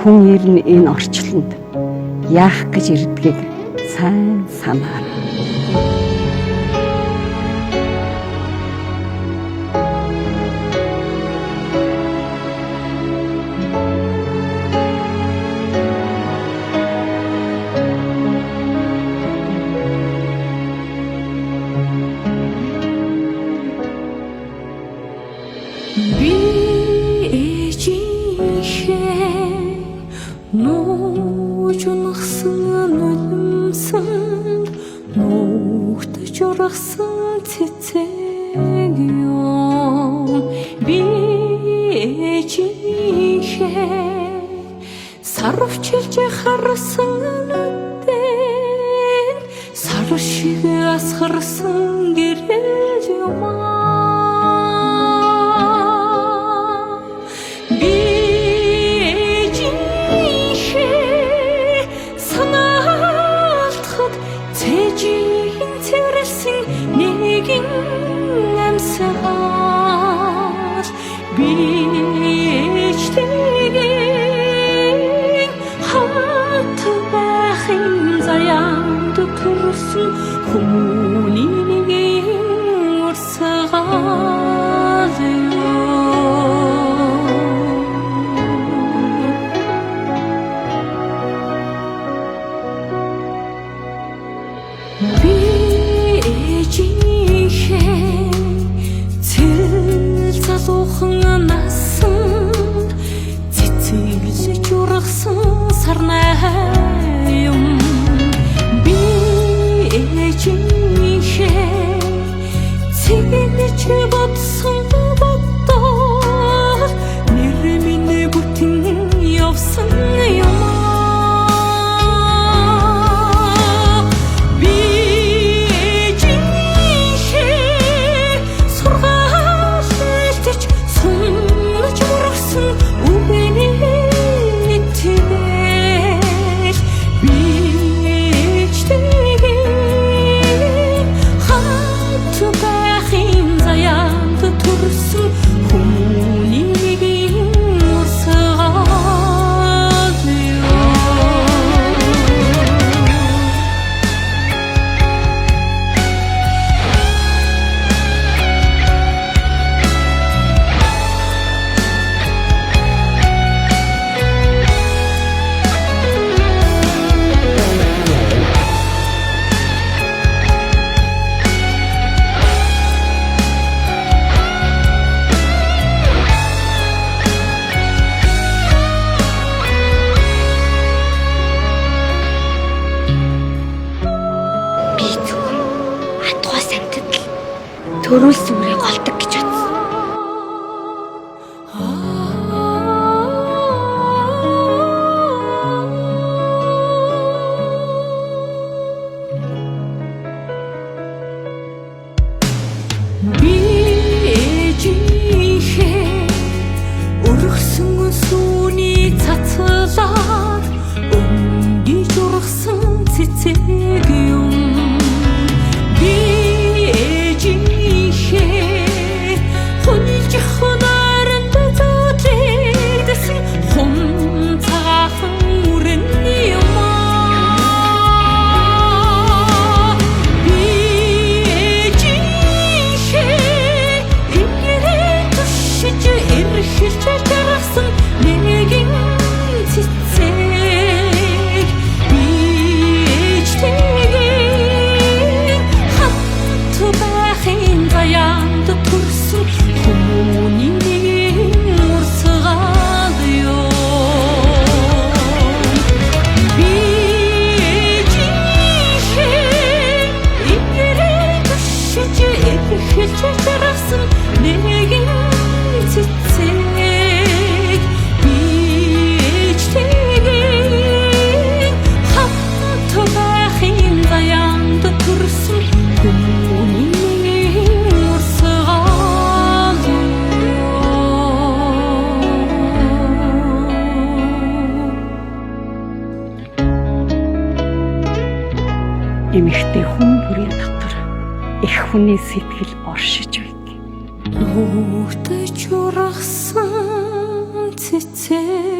хүн ир нь энэ орчлонд яах гэж ирдгийг сайн санаарай. Би ээжийнхээ нуужнахсан нулимсан нүхтэж ургасан цэцэг юм. Би ээжийнхээ сарвчилж харсан нүдэн сар шиг асгарсан гэрэл юм. Бичтэйг хат бахин заяанд төрсөн хүмүүнийг урсгал би ээжийнхээ залуухан насан цэцэглэж ургасан сарнай юм. Би ээжийнхээ цэглэж бодсон бодол нэр минь бүтэн явсан юм. Төрүүлсэн үрээ голдог гэж бодсон. Би ээжийнхээ өргсөн сүүний цацлаар өнгөж ургасан цэцэг юм. Эмэгтэй хүн бүрийн дотор их хүний сэтгэл оршиж байдаг. Нүгтэж ургасан цэцэг